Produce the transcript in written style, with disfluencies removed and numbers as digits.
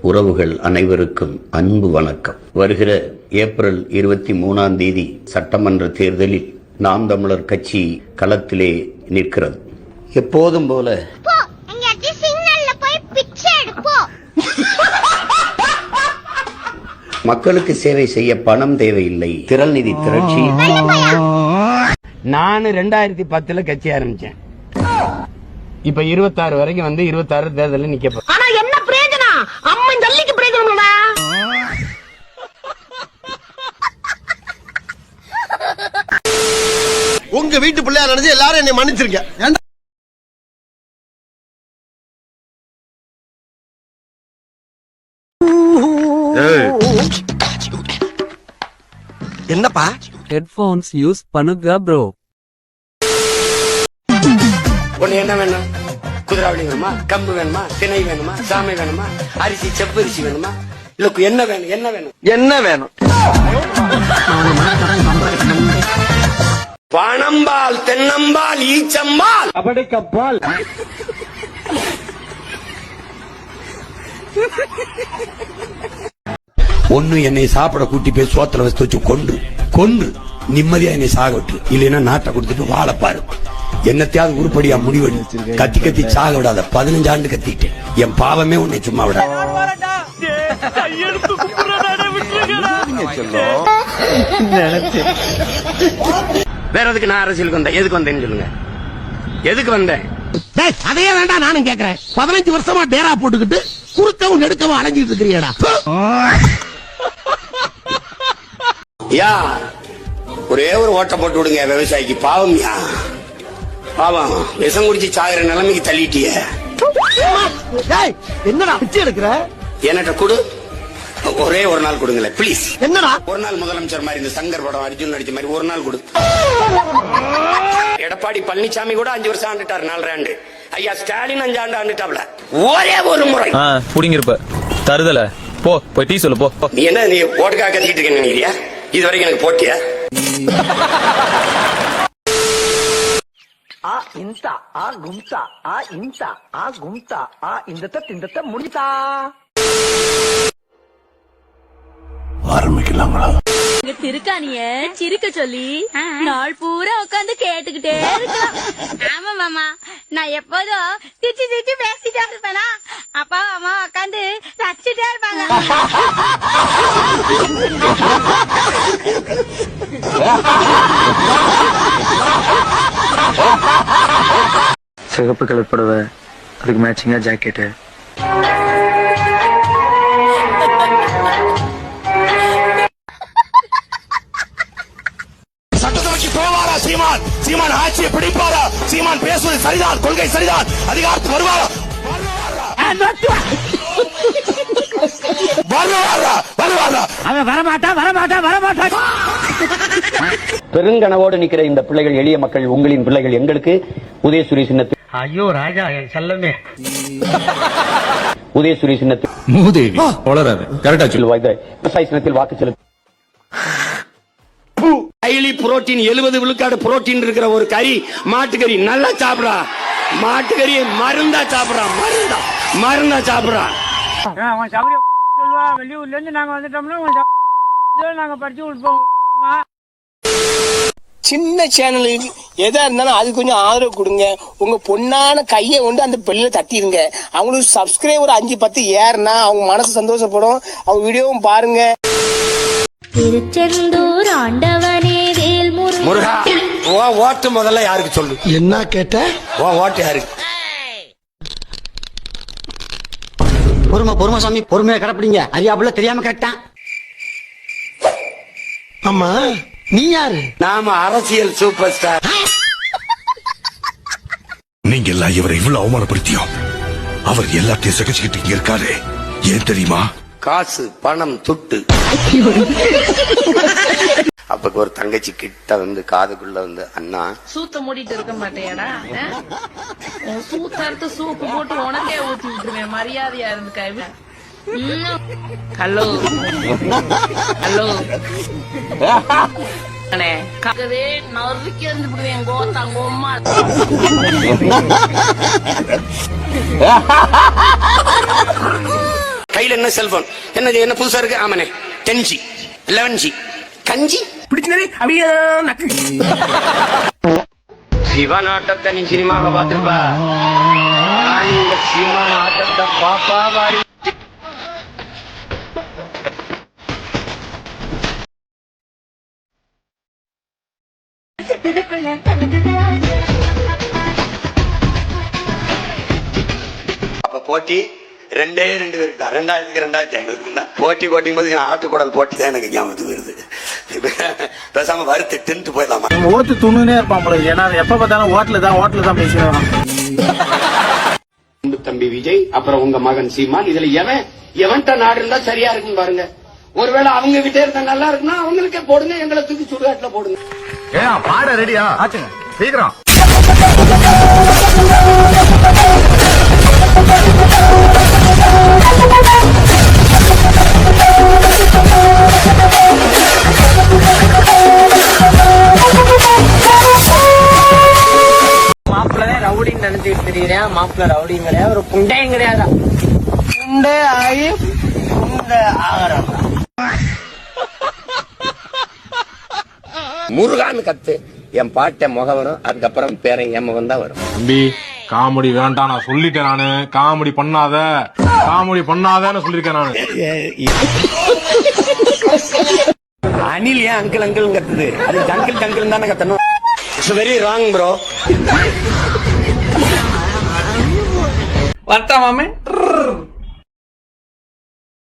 உறவுகள் அனைவருக்கும் அன்பு வணக்கம். வருகிற ஏப்ரல் 23ஆம் தேதி சட்டமன்ற தேர்தலில் நாம் தமிழர் கட்சி களத்திலே நிற்கிறது. எப்போதும் போல மக்களுக்கு சேவை செய்ய பணம் தேவையில்லை, திரள் நிதி திரட்சி. நான் 2010 கட்சி ஆரம்பிச்சேன். இப்ப 26 வரைக்கும் வந்து 26 தேர்தலில் நிக்க போறேன். ஆனா என்ன பிரயோஜனம்? அம்மன் ஜல்லிக்கு பிரயோஜனம்டா. உங்க வீட்டு பிள்ளையா நினைச்சு எல்லாரும் என்னை மன்னிச்சிருங்க. என்னப்பா ஹெட்போன்ஸ் யூஸ் பண்ணுங்க ப்ரோ. உன்னை என்ன வேணும்? குதிராவளி வேணுமா, கம்பு வேணுமா, திணை வேணுமா, சாமை வேணுமா, அரிசி செப்பரிசி வேணுமா, இல்ல என்ன வேணும்? என்ன வேணும்? என்ன வேணும்? பணம்பால், தென்னம்பால், ஈச்சம்பால், அபடைக்கப்பால். ஒண்ணு என்னை சாப்பிட கூட்டி போய் சோத்திர வச்சு கொன்று நிம்மதியா என்னை சாக விட்டு, இல்லைன்னா நாட்டை கொடுத்துட்டு வாழப்பாரு. என்னத்தையாவது உருப்படியா முடிவெடு. கத்தி சாக விடாத. 15 ஆண்டு கத்திட்டேன். என் பாவமே உன்னை சும்மா விட. வேற எதுக்கு நான் அரசியலுக்கு வந்தேன்? எதுக்கு வந்தேன்னு சொல்லுங்க. எதுக்கு வந்தேன்? அதையே வேண்டாம் நானும் கேக்குறேன். 15 வருஷமா டேரா போட்டுக்கிட்டு குறுக்கவும் நெடுக்கவும் அலைஞ்சிட்டு இருக்கிறியடா. யா ஒரே ஒரு ஓட்ட போட்டு விடுங்க விவசாயிக்கு. பாவம் யா, பாவம். விஷம் குடிச்சு சாகுற நிலைமைக்கு தள்ளிட்டிய. என்னடா பிச்சை எடுக்கிற? என்னட்ட கொடு, ஒரே ஒரு நாள் கொடுங்களேன் ப்ளீஸ். என்னடா ஒரு நாள் முதலமைச்சர் மாதிரி இந்த சங்கர் படம் அர்ஜுன் நடிச்ச மாதிரி ஒரு நாள் கொடு. எடப்பாடி பழனிசாமி கூட 5 வருஷம் ஆண்டுட்டார், 4 ஆண்டு. ஐயா ஸ்டாலின் 5 ஆண்டு ஆண்டுட்டாப்ல. ஒரே ஒரு முறை புடிங்கிருப்ப தருதல. போய் டீ சொல்லு போ. நீ என்ன நீ ஓட்டுக்காக கத்திட்டு இருக்கேன்னு நினைக்கிறியா? இது வரைக்கும் எனக்கு போட்டியா? ஆ இன்சா ஆ கும்சா ஆ இன்சா ஆ கும்சா ஆ இந்த முடித்தா ஆரம்பிக்கலாங்களா? திருக்காணிய சிரிக்க சொல்லி நாள் பூரா உட்காந்து கேட்டுக்கிட்டே இருக்கலாம். ஆமா மாமா, நான் எப்போதும் சிரிச்சு பேசிட்டே இருப்பேனா, அப்பா அம்மா உட்காந்து ரசிச்சுட்டே இருப்பாங்க. சிகப்பு கலர் புடவை, அதுக்கு மேட்சிங்கா ஜாக்கெட்டு. சட்டசபைக்கு போவாரா சீமான்? சீமான் ஆட்சியை பிடிப்பாரா? சீமான் பேசுவது சரிதான், கொள்கை சரிதான், அதிகாரத்து வருவாரா? அவன் வரமாட்டான். பெருங்கனவோடு நிற்கிற இந்த பிள்ளைகள், எளிய மக்கள், உங்களின் பிள்ளைகள், எங்களுக்கு உதயசூரிய சின்னத்தில், ஐயோ ராஜா என் செல்லமே, உதயசூரிய சின்னத்தில் மூதேவி வளராது. கரெக்டா சொல்லு. விவசாய சின்னத்தில் வாக்கு செலுத்த. ஹைலி புரோட்டீன், 70 விழுக்காடு புரோட்டீன் இருக்கிற ஒரு கறி, மாட்டுக்கறி நல்லா சாப்பிடா. மாட்டுக்கறியை மருந்தா சாப்பிடா, மருந்தா சாப்பிடா. வெளியூர்ல இருந்து நாங்க வந்துட்டோம்னா நாங்க படிச்சு கொடுப்போம். சின்ன சேனலுக்கு எதா இருந்தாலும் அது கொஞ்சம் ஆதரவு கொடுங்க. உங்க பொண்ணான கையை கொண்டு அந்த பெல்ல தட்டிடுங்க. அவங்களுக்கு சப்ஸ்கிரைபர் 5-10 ஏறுனா அவங்க மனசு சந்தோஷப்படும். அவங்க வீடியோவும் பாருங்க. திருச்செந்தூர் ஆண்டவனே வேல் முருகா, ஓட்டு முதல்ல யாருக்கு சொல்லு? என்ன கேட்ட? ஓட்டு யாருக்கு? பொறுமை சாமி, பொறுமையா கடப்பிடிங்க. அறியாப்புல தெரியாம கேட்டான். ஆமா நீ யாரு? நாம அரசியல் சூப்பர் ஸ்டார். நீங்க எல்லாம் இவரை இவ்வளவு அவமானப்படுத்தியும் அவர் எல்லாத்தையும் சகிச்சுக்கிட்டு இங்க இருக்காரு. ஏன் தெரியுமா? காசு, பணம், துட்டு. அப்பக்கு ஒரு தங்கச்சி கிட்ட வந்து காதுக்குள்ள வந்து, அண்ணா சூத்த மூடிட்டு இருக்க மாட்டேடா, சூத்தறுத்து சூப்பு போட்டு உனக்கே ஊத்தி விட்டுருவேன், மரியாதையா இருந்துக்க. ஹலோ நறுக்கி இருந்து விடுவேன் கோத்தாங்கம்மா. கை கையில என்ன செல்போன் என்ன புதுசா இருக்கு? ஆமாண்ணே 10G 11G கஞ்சி பிடிச்சதே அப்படியே நக்கு. சிவன் ஆட்டத்தை நீ சினிமாவை பார்த்திருப்பா. இந்த சிவன் ஆட்டத்தை பாப்பா வாரி. அப்ப போட்டி 2 பேருக்கு தான். 2000-2005 தான் போட்டி. போது ஆட்டுக்குடல் போட்டி தான் எனக்கு ஞாபகத்துக்கு வருது. பேசாம வறுத்து தின்ட்டு போயிடலாமா? ஓட்டு துணுனே இருப்பான் போல. ஏன்னா எப்ப பார்த்தாலும் ஹோட்டல் தான் பேசுறான். தம்பி விஜய், அப்புறம் உங்க மகன் சீமான், இதுல எவன்ட்ட நாடு இருந்தா சரியா இருக்குன்னு பாருங்க. ஒருவேளை அவங்க கிட்டே இருந்தா நல்லா இருக்குன்னா அவங்களுக்கே போடுங்க, எங்களை தூக்கி சுடுகாட்டுல போடுங்க. பாட ரெடியா ஆச்சுங்க சீக்கிரம். மாப்பிள்ளதான் ரவுடின்னு நினைச்சிட்டு தெரியுறேன். மாப்பிள்ள ரவுடியும் கிடையாது, ஒரு புண்டையும் கிடையாது. புண்டை ஆகி புண்டை ஆகிறான். முருகான்னு கத்து என் பாட்ட முகம் வரும், அதுக்கப்புறம் பேரன் என் முகம் தான் வரும். தம்பி காமெடி வேண்டாம், நான் சொல்லிட்டேன். நானு காமெடி பண்ணாதன்னு சொல்லிருக்கேன் நானு. அனில் ஏன் அங்கிள் அங்கிள் கத்துது? அது அங்கிள் அங்கிள் தானே கத்தணும். It's very wrong bro. வரட்டா மாமே.